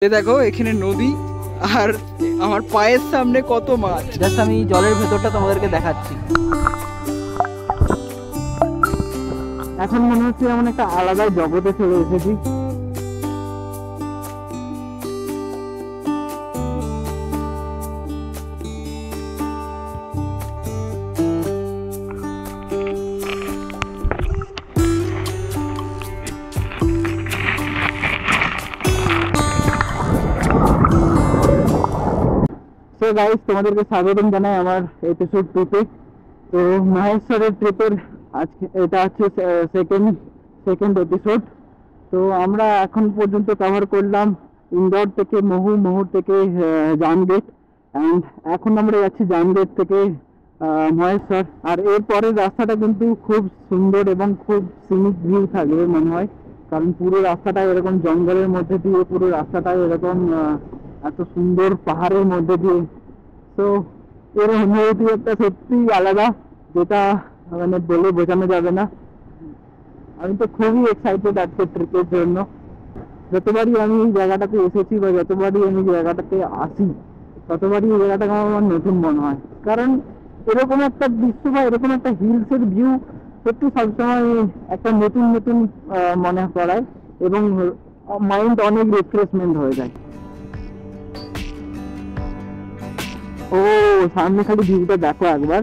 দেখো এখানে নদী আর আমার পায়ের সামনে কত মাছ। জাস্ট আমি জলের ভেতরটা তোমাদেরকে দেখাচ্ছি। এখন মনে হচ্ছে এমন একটা আলাদা জগতে চলে এসেছি। তো গাইস, তোমাদেরকে স্বাগতম জানাই আমার এপিসোড 2 তে। তো মহেশ্বরের ট্রিপের আজকে এটা হচ্ছে সেকেন্ড এপিসোড। তো আমরা এখন পর্যন্ত কভার করলাম ইন্দোর থেকে মহু, মহু থেকে জামগেট, অ্যান্ড এখন আমরা যাচ্ছি জামগেট থেকে মহেশ্বর। আর এরপরের রাস্তাটা কিন্তু খুব সুন্দর এবং খুব সিনিক ভিউ থাকবে মনে হয়, কারণ পুরো রাস্তাটা এরকম জঙ্গলের মধ্যে দিয়ে, পুরো রাস্তাটা এরকম এত সুন্দর পাহাড়ের মধ্যে দিয়ে। তো এর অনুভূতি একটা সত্যি আলাদা, যেটা মানে বলে বোঝানো যাবে না। আমি তো খুবই এক্সাইটেড আজকে ট্রিপের জন্য। যতবারই আমি এই জায়গাটাতে এসেছি বা যতবারই আমি জায়গাটাতে আসি, ততবারই এই জায়গাটাকে আমার নতুন মনে হয়, কারণ এরকম একটা দৃশ্য বা এরকম একটা হিলসের ভিউ সত্যি সবসময় একটা নতুন নতুন মনে করায় এবং মাইন্ড অনেক রিফ্রেশমেন্ট হয়ে যায়। ও সামনে খালি ভিউটা দেখো একবার,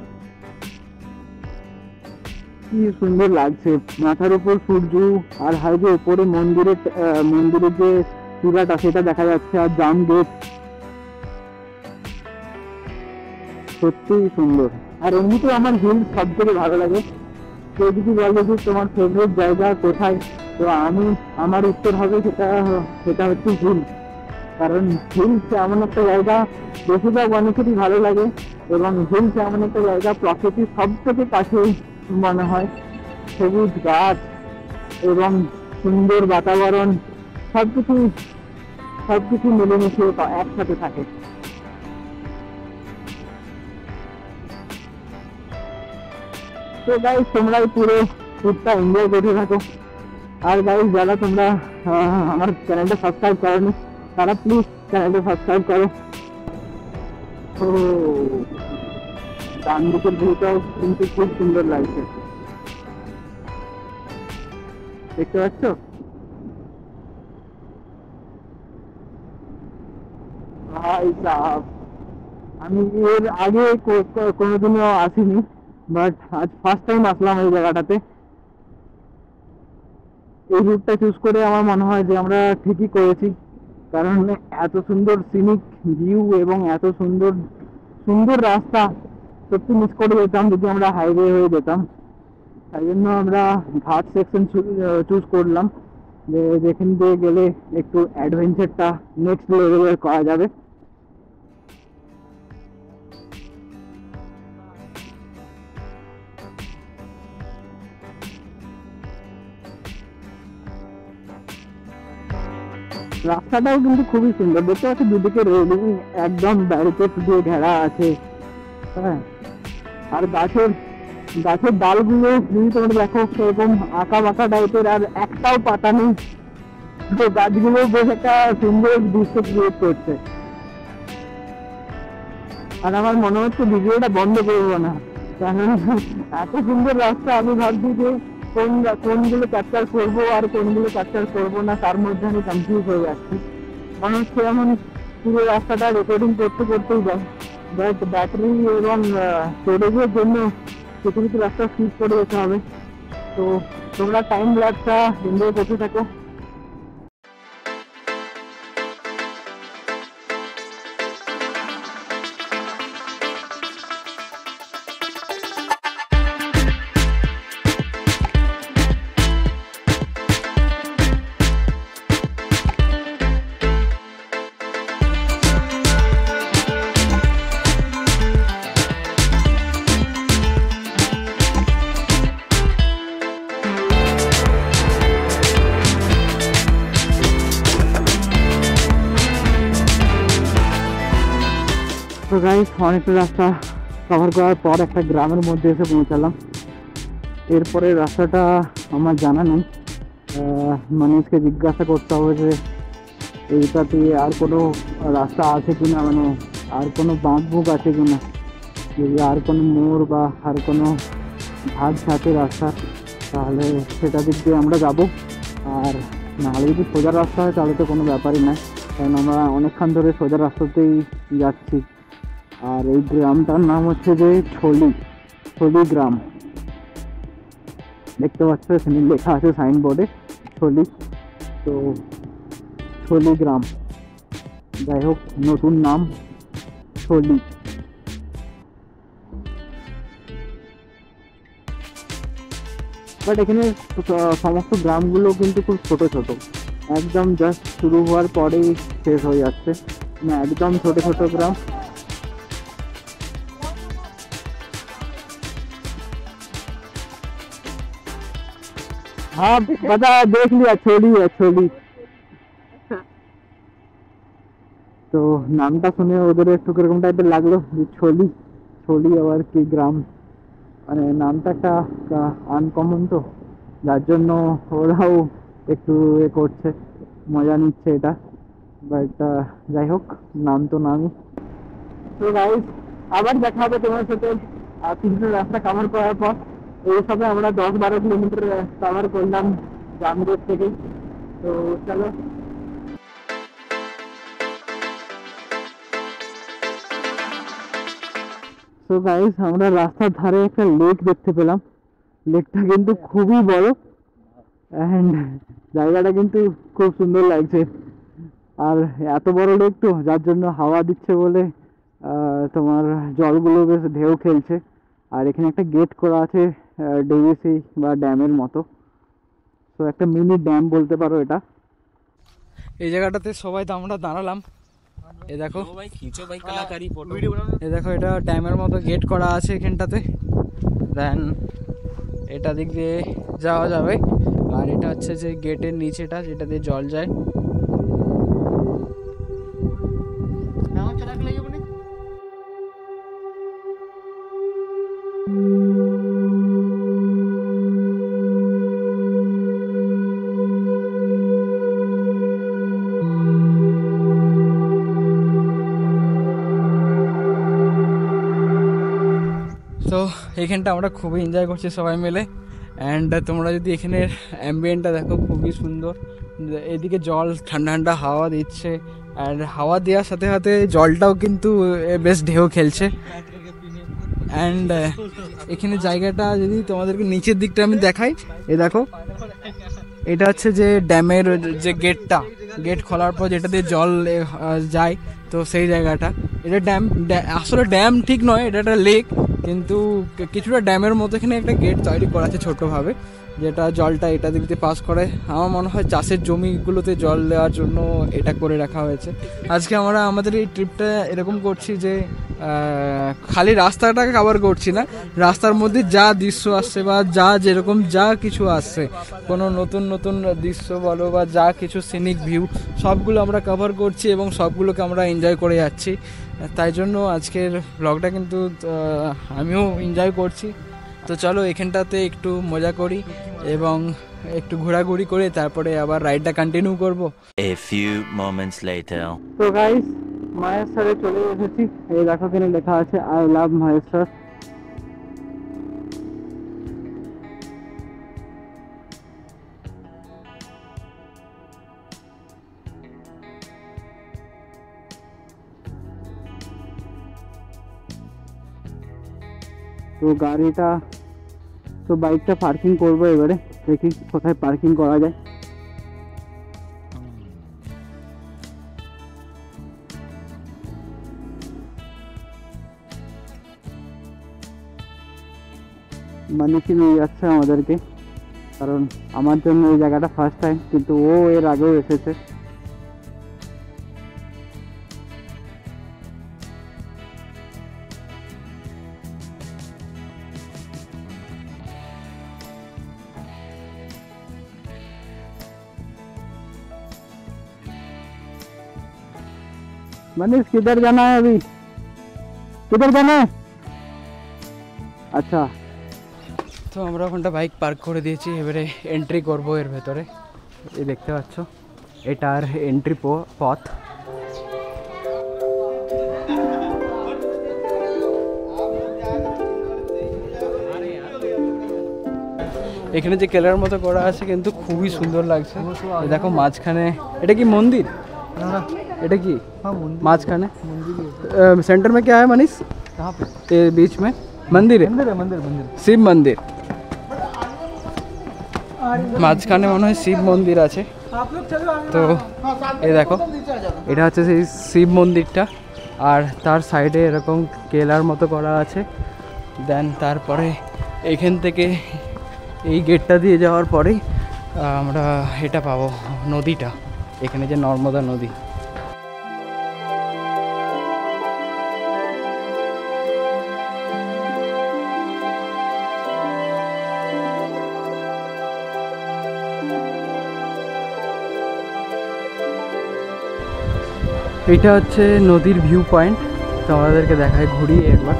কি সুন্দর লাগছে। মাথার উপর সূর্য, আর হাইওয়ে উপরে মন্দিরের যে চূড়াটা সেটা দেখা যাচ্ছে, আর জাম গেট সত্যি সুন্দর। আর এমনিতে আমার হিল সব থেকে ভালো লাগে। কেউ যদি বলে যে তোমার ফেভারিট জায়গা কোথায়, তো আমার উত্তর হবে সেটা হচ্ছে হিল। কারণ হিলস এমন একটা জায়গা বেশিরভাগ মানুষেরই ভালো লাগে, এবং হিলস এমন একটা জায়গা প্রকৃতির সব থেকে কাছে মনে হয়। সবুজ গাছ এবং সুন্দর বাতাবরণ, সবকিছু মিলেমিশে একসাথে থাকে। তো গাইস, তোমরা পুরো ট্রিপটা এনজয় করতে থাকো। আর গাইস, যারা তোমরা আমার চ্যানেলটা সাবস্ক্রাইব করোনি, তারা প্লিজ চ্যানেলটা সাবস্ক্রাইব করো। তো ডান দিকের ভিউটাও কিন্তু খুব সুন্দর লাগছে, দেখতে পাচ্ছ? ভাই সাহেব, আমি এর আগে কোনোদিনও আসিনি, বাট আজ ফার্স্ট টাইম আসলাম এই জায়গাটাতে। এই রুটটা চুজ করে আমার মনে হয় যে আমরা ঠিকই করেছি, কারণ এত সুন্দর সিনিক ভিউ এবং এত সুন্দর সুন্দর রাস্তা সত্যি মিস করে যেতাম যদি আমরা হাইওয়ে হয়ে যেতাম। তাই জন্য আমরা ঘাট সেকশন চুজ করলাম, যেখান দিয়ে গেলে একটু অ্যাডভেঞ্চারটা নেক্সট লেভেলের করা যাবে। রাস্তাটাও কিন্তু খুবই সুন্দর, দেখতে পাচ্ছি দুদিকে রেলিং একদম ব্যারিকেড দিয়ে ঘেরা আছে। হ্যাঁ, আর গাছের ডালগুলো যদি তোমরা দেখো সেরকম আঁকা বাঁকা টাইপের, আর একটাও পাতা নেই। তো গাছগুলো বেশ একটা সুন্দর দৃশ্য ক্রিয়েট করছে। আর আমার মনে হচ্ছে ভিডিওটা বন্ধ করবো না, কারণ এত সুন্দর রাস্তা। আমি ভাবছি যে কোনগুলো ক্যাপচার করবো আর কোনগুলো ক্যাপচার করবো না, তার মধ্যে আমি কনফিউজ হয়ে যাচ্ছি। মনে হচ্ছে এমন পুরো রাস্তাটা রেকর্ডিং করতেই যায়, বাট ব্যাটারি এবং স্টোরেজের জন্য কিছু কিছু রাস্তা স্কিপ করে যেতে হবে। তো তোমরা টাইম ল্যাপটা এনজয় করতে থাকো। তো গাইস, অনেকটা রাস্তা কভার করার পর একটা গ্রামের মধ্যে এসে পৌঁছালাম। এরপরে রাস্তাটা আমার জানা নেই, মানুষকে জিজ্ঞাসা করতে হবে যে এইটাতে আর কোনো রাস্তা আছে কিনা, মানে আর কোনো বাঁক বুক আছে কিনা, যদি আর কোনো মোড় বা আর কোনো ভাগ থাকে রাস্তা, তাহলে সেটা দিক দিয়ে আমরা যাব। আর নাহলে যদি সোজা রাস্তা হয় তাহলে তো কোনো ব্যাপারই নয়, কারণ আমরা অনেকক্ষণ ধরে সোজা রাস্তাতেই যাচ্ছি। আর এই গ্রামটার নাম হচ্ছে যে ছলি গ্রাম। দেখতে পাচ্ছ এখানে লেখা আছে সাইনবোর্ডে ছলি। তো ছলি গ্রাম, যাই হোক নতুন নাম ছলি। বাট এখানে সমস্ত গ্রামগুলো কিন্তু খুব ছোট ছোট, একদম জাস্ট শুরু হওয়ার পরেই শেষ হয়ে যাচ্ছে, মানে একদম ছোট ছোট গ্রাম। हाँ पता है, देख लिया, छोली है छोली। তো নামটা শুনে ওদের একটু কিরকম টাইপের লাগলো যে ছলি, ছলি আবার কি গ্রাম, মানে নামটা একটা আনকমন, তো যার জন্য ওরাও একটু এ করছে, মজা নিচ্ছে এটা। বাট যাই হোক, নাম তো নামই। তো গাইস, আবার দেখা হবে তোমার সাথে কিছুটা রাস্তা কভার করার পর। এই সবে আমরা 10-12 কিলোমিটার কভার করলাম জামরোড থেকে। তো চলো। তো গাইস, আমরা রাস্তার ধারে একটা লেক দেখতে পেলাম। লেকটা কিন্তু খুবই বড় অ্যান্ড জায়গাটা কিন্তু খুব সুন্দর লাগছে। আর এত বড় লেক তো, যার জন্য হাওয়া দিচ্ছে বলে তোমার জলগুলো বেশ ঢেউ খেলছে। আর এখানে একটা গেট করা আছে ডিভিসি বা ড্যামের মতো, তো একটা মিনি ড্যাম বলতে পারো এটা। এই জায়গাটাতে সবাই তো আমরা দাঁড়ালাম। এ দেখো, এ দেখো, এটা ড্যামের মতো গেট করা আছে এখানটাতে। দেন এটা দিক দিয়ে যাওয়া যাবে। আর এটা হচ্ছে যে গেটের নিচেটা, যেটা দিয়ে জল যায়। তো এখানটা আমরা খুবই এনজয় করছি সবাই মিলে। অ্যান্ড তোমরা যদি এখানের অ্যাম্বিয়েন্টটা দেখো, খুবই সুন্দর। এদিকে জল ঠান্ডা ঠান্ডা হাওয়া দিচ্ছে, আর হাওয়া দেওয়ার সাথে সাথে জলটাও কিন্তু বেশ ঢেউ খেলছে। অ্যান্ড এখানে জায়গাটা যদি তোমাদেরকে নিচের দিকটা আমি দেখাই, এ দেখো, এটা হচ্ছে যে ড্যামের যে গেট খোলার পর যেটা দিয়ে জল যায়, তো সেই জায়গাটা। এটা ড্যাম, আসলে ড্যাম ঠিক নয়, এটা একটা লেক, কিন্তু কিছুটা ড্যামের মতো এখানে একটা গেট তৈরি করা আছে ছোট্টভাবে, যেটা জলটা এটা দিক দিয়ে পাস করে। আমার মনে হয় চাষের জমিগুলোতে জল দেওয়ার জন্য এটা করে রাখা হয়েছে। আজকে আমরা আমাদের এই ট্রিপটা এরকম করছি যে খালি রাস্তাটাকে কভার করছি না, রাস্তার মধ্যে যা দৃশ্য আসছে বা যেরকম যা কিছু আসছে, কোনো নতুন নতুন দৃশ্য বলো বা যা কিছু সিনিক ভিউ, সবগুলো আমরা কভার করছি এবং সবগুলোকে আমরা এনজয় করে যাচ্ছি। তাই জন্য আজকের ব্লগটা কিন্তু আমিও এনজয় করছি। তো চলো এখানটাতে একটু মজা করি এবং একটু ঘোরাঘুরি করে তারপরে আবার রাইডটা কন্টিনিউ করব। A few moments later. তো গাইস, মাহেশ্বরে চলে এসেছি। এই দেখো এখানে লেখা আছে আই লাভ মাহেশ্বর। তো গাড়িটা, তো বাইকটা পার্কিং করবো এবারে, দেখি কোথায় পার্কিং করা যায়। মানিসি নিয়ে যাচ্ছে আমাদেরকে, কারণ আমার জন্য এই জায়গাটা ফার্স্ট টাইম, কিন্তু ও এর আগেও এসেছে। मनीष किधर जाना है अभी, किधर जाना है? अच्छा, তো আমরা ওখানটা বাইক পার্ক করে দিয়েছি, এবারে এন্ট্রি করবো এর ভেতরে। এই দেখতে পাচ্ছ এটার এন্ট্রি পথ। এখানে যে কেলার মতো করা আছে কিন্তু খুবই সুন্দর লাগছে। এই দেখো মাঝখানে, এটা কি মন্দির? এটা কি মাঝখানে? सेंटर में क्या है मनीष? कहाँ पे? बीच में मंदिर है। मंदिर शिव मंदिर মাঝখানে মনে হয় শিব মন্দির আছে। তো এই দেখো এটা হচ্ছে সেই শিব মন্দিরটা, আর তার সাইডে এরকম কেলার মতো করা আছে। দেন তারপরে এখান থেকে এই গেটটা দিয়ে যাওয়ার পরেই আমরা এটা পাবো, নদীটা, এখানে যে নর্মদা নদী। এটা হচ্ছে নদীর ভিউ পয়েন্ট, তো আমাদেরকে দেখায় ঘুরিয়ে একবার।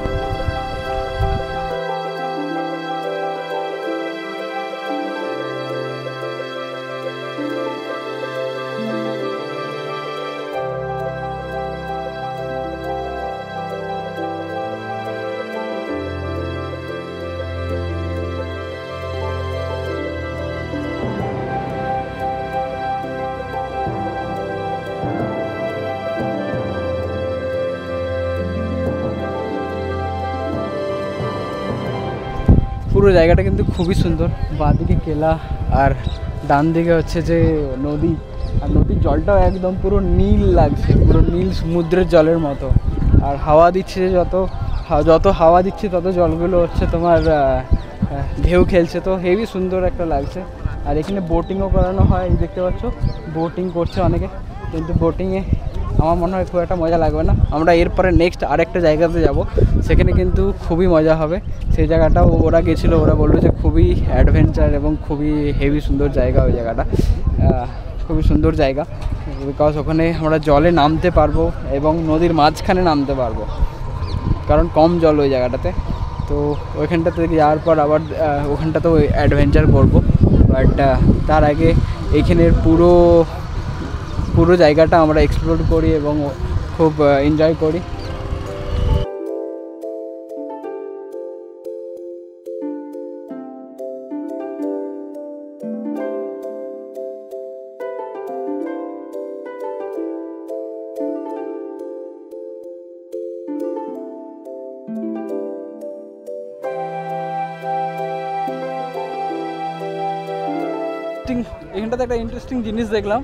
পুরো জায়গাটা কিন্তু খুবই সুন্দর, বাঁদিকে কেলা আর ডান দিকে হচ্ছে যে নদী, আর নদীর জলটাও একদম পুরো নীল লাগছে, পুরো নীল সমুদ্রের জলের মতো। আর হাওয়া দিচ্ছে, যত হাওয়া দিচ্ছে তত জলগুলো হচ্ছে তোমার ঢেউ খেলছে, তো হেভি সুন্দর একটা লাগছে। আর এখানে বোটিংও করানো হয়, এই দেখতে পাচ্ছ বোটিং করছে অনেকে, কিন্তু বোটিংয়ে আমার মনে হয় খুব একটা মজা লাগবে না। আমরা এরপরে নেক্সট আরেকটা জায়গাতে যাব, সেখানে কিন্তু খুবই মজা হবে। সেই জায়গাটাও ওরা গেছিলো, ওরা বললো যে খুবই অ্যাডভেঞ্চার এবং খুবই হেভি সুন্দর জায়গা। ওই জায়গাটা খুবই সুন্দর জায়গা, বিকজ ওখানে আমরা জলে নামতে পারবো এবং নদীর মাঝখানে নামতে পারবো, কারণ কম জল ওই জায়গাটাতে। তো ওইখানটাতে যাওয়ার পর আবার ওখানটাতেও অ্যাডভেঞ্চার করবো, বাট তার আগে এইখানের পুরো জায়গাটা আমরা এক্সপ্লোর করি এবং খুব এনজয় করি। এখানটাতে একটা ইন্টারেস্টিং জিনিস দেখলাম,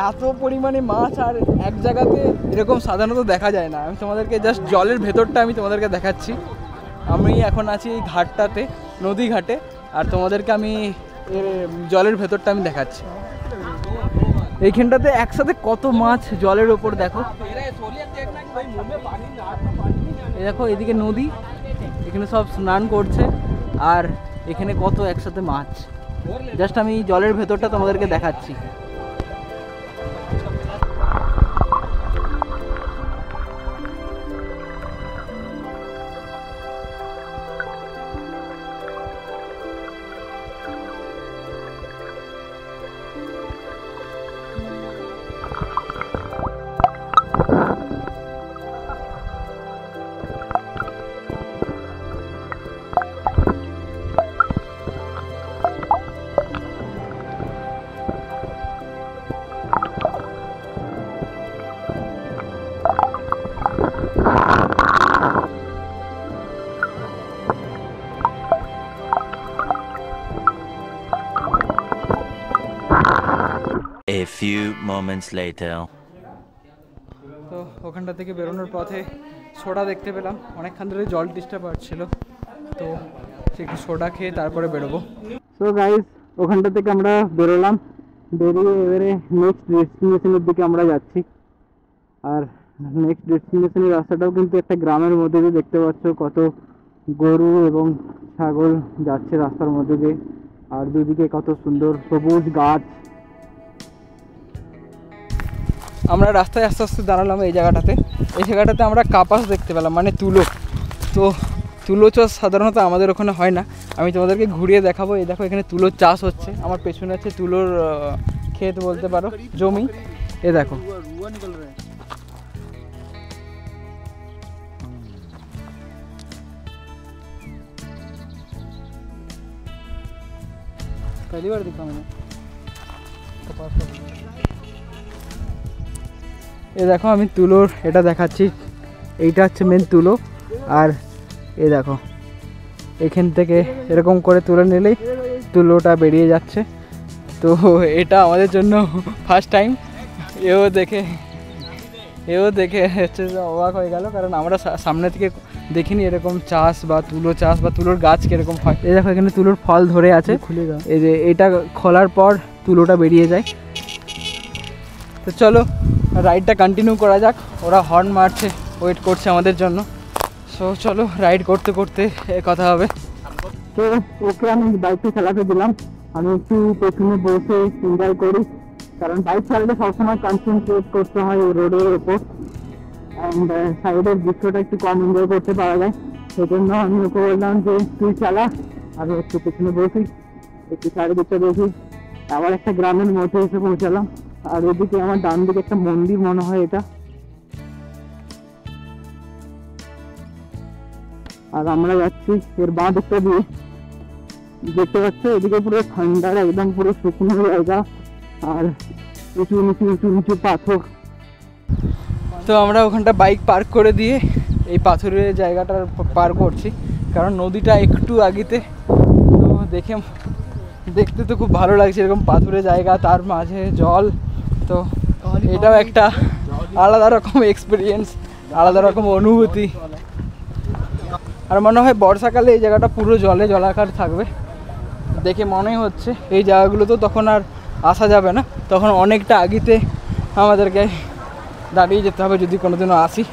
এত পরিমাণে মাছ আর এক জায়গাতে এরকম সাধারণত দেখা যায় না। আমি তোমাদেরকে জাস্ট জলের ভেতরটা আমি তোমাদেরকে দেখাচ্ছি। আমি এখন আছি এই ঘাটটাতে, নদী ঘাটে, আর তোমাদেরকে আমি জলের ভেতরটা আমি দেখাচ্ছি। এইখানটাতে একসাথে কত মাছ জলের ওপর দেখো, এই দেখো এদিকে নদী, এখানে সব স্নান করছে, আর এখানে কত একসাথে মাছ। জাস্ট আমি জলের ভেতরটা তোমাদেরকে দেখাচ্ছি। A few moments later. তো ওখানটা থেকে বেরোনোর পথে সোডা দেখতে পেলাম, অনেকক্ষণ ধরে জল ডিস্টার্ব হচ্ছিলো, তো সে সোডা খেয়ে তারপরে বেরোবো। সো গাইস, ওখানটা থেকে আমরা বেরোলাম, বেরিয়ে এবারে নেক্সট ডেস্টিনেশনের দিকে আমরা যাচ্ছি। আর নেক্সট ডেস্টিনেশনের রাস্তাটাও কিন্তু একটা গ্রামের মধ্যে দিয়ে, দেখতে পাচ্ছ কত গরু এবং ছাগল যাচ্ছে রাস্তার মধ্যে দিয়ে, আর দুদিকে কত সুন্দর সবুজ গাছ। আমরা রাস্তায় আস্তে আস্তে দাঁড়ালাম এই জায়গাটাতে। এই জায়গাটাতে আমরা কাপাস দেখতে পেলাম, মানে তুলো। তো তুলো চাষ সাধারণত আমাদের ওখানে হয় না, আমি তোমাদেরকে ঘুরিয়ে দেখাবো। এই দেখো এখানে তুলোর চাষ হচ্ছে, আমার পেছনে আছে তুলোর ক্ষেত বলতে পারো, জমি। এ দেখো रुआ निकल रहा है। पहली बार देखा मैंने कपास का। এ দেখো আমি তুলোর এটা দেখাচ্ছি, এইটা হচ্ছে মেন তুলো। আর এ দেখো এখান থেকে এরকম করে তুলে নিলেই তুলোটা বেরিয়ে যাচ্ছে। তো এটা আমাদের জন্য ফার্স্ট টাইম। এও দেখে হচ্ছে অবাক হয়ে গেল, কারণ আমরা সামনে থেকে দেখিনি এরকম চাষ বা তুলো চাষ বা তুলোর গাছ কীরকম হয়। এই দেখো এখানে তুলোর ফল ধরে আছে, खुलेगा। এই যে এটা খোলার পর তুলোটা বেরিয়ে যায়। তো চলো রাইডটা কন্টিনিউ করা যাক। ওরা হর্ন মারছে, ওয়েট করছে আমাদের জন্য। সো চলো রাইড করতে করতে কথা হবে। তো ওকে আমি বাইকটা চালাতে দিলাম, আমি একটু পেছনে বসে এনজয় করি, কারণ বাইক চালালে সবসময় কনসেন্ট্রেট করতে হয় রোডের ওপর, অ্যান্ড সাইডের দৃশ্যটা একটু কম এনজয় করতে পারা যায়। সেজন্য আমি ওকে বললাম যে তুই চালা, আমি একটু পেছনে বসি, একটু চারিদিকটা দেখি। আবার একটা গ্রামের মধ্যে এসে পৌঁছালাম, আর এদিকে আমার ডান দিকে একটা মন্দির মনে হয় এটা। আর আমরা যাচ্ছি এর বাঁ দিকটা দিয়ে, দেখতে পাচ্ছ এদিকে পুরো ঠান্ডার একদম পুরো শুকনো জায়গা, আর উঁচু নিচু উঁচু নিচু পাথর। তো আমরা ওখানটা বাইক পার্ক করে দিয়ে এই পাথরের জায়গাটা পার করছি, কারণ নদীটা একটু আগিতে। তো দেখতে তো খুব ভালো লাগছে, এরকম পাথরের জায়গা, তার মাঝে জল। তো এটাও একটা আলাদা রকম এক্সপিরিয়েন্স, আলাদা রকম অনুভূতি। আর মনে হয় বর্ষাকালে এই জায়গাটা পুরো জলাকার থাকবে, দেখে মনে হচ্ছে। এই জায়গাগুলো তো তখন আর আসা যাবে না, তখন অনেকটা আগিতে আমাদেরকে দাঁড়িয়ে যেতে হবে যদি কোনোদিনও আসি।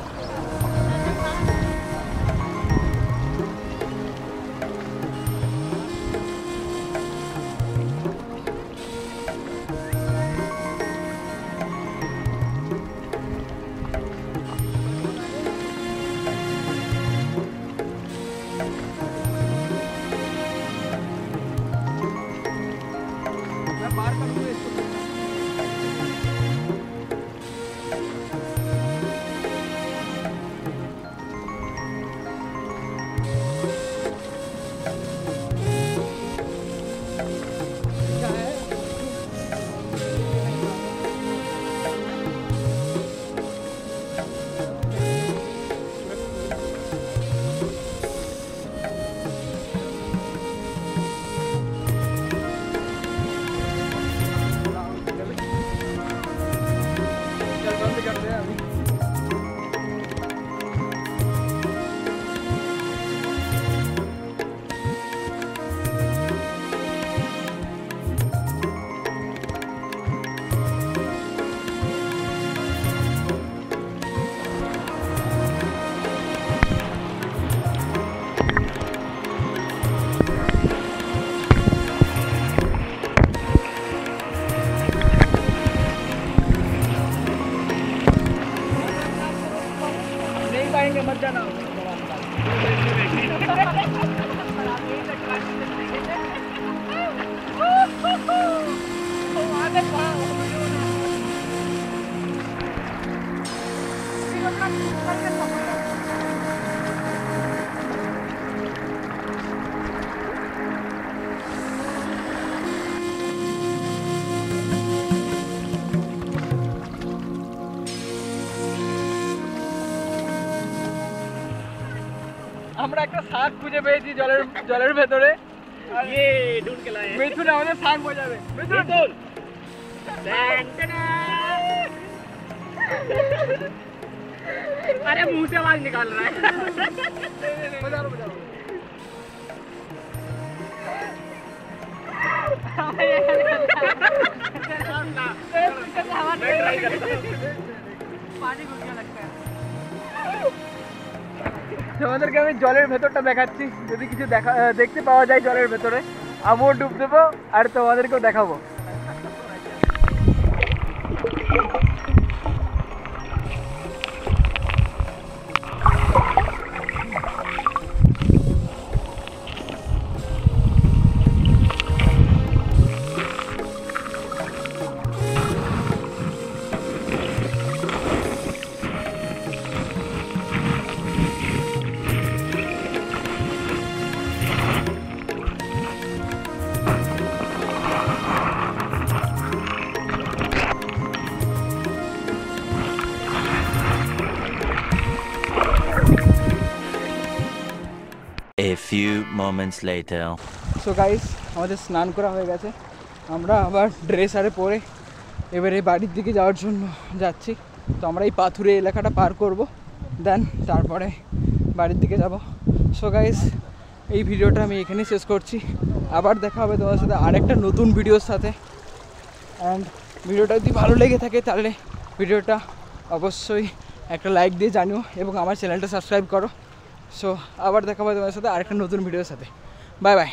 আমরা একটা শাক খুঁজে পেয়েছি জলের ভেতরে। মিথুন আমাদের শাক বোঝাবে। মিথুন अरे मुंह से आवाज निकाल रहा है। তোমাদেরকে আমি জলের ভেতরটা দেখাচ্ছি, যদি কিছু দেখতে পাওয়া যায় জলের ভেতরে আমিও ডুব দেবো আর তোমাদেরকেও দেখাবো। few moments later. So guys, আমাদের স্নান করা হয়ে গেছে, আমরা আবার ড্রেস আরে পরে এবারে বাড়ির দিকে যাওয়ার জন্য যাচ্ছি। তো আমরা এই পাথুরে এলাকাটা পার করব, দেন তারপরে বাড়ির দিকে যাব। সো গাইস, এই ভিডিওটা আমি এখানেই শেষ করছি। আবার দেখা হবে তোমার সাথে আরেকটা নতুন ভিডিওর সাথে। অ্যান্ড ভিডিওটা যদি ভালো লেগে থাকে তাহলে ভিডিওটা অবশ্যই একটা লাইক দিয়ে জানিও এবং আমার চ্যানেলটা সাবস্ক্রাইব করো। সো আবার দেখা হবে তোমার সাথে আরেকটা নতুন ভিডিওর সাথে। Bye bye.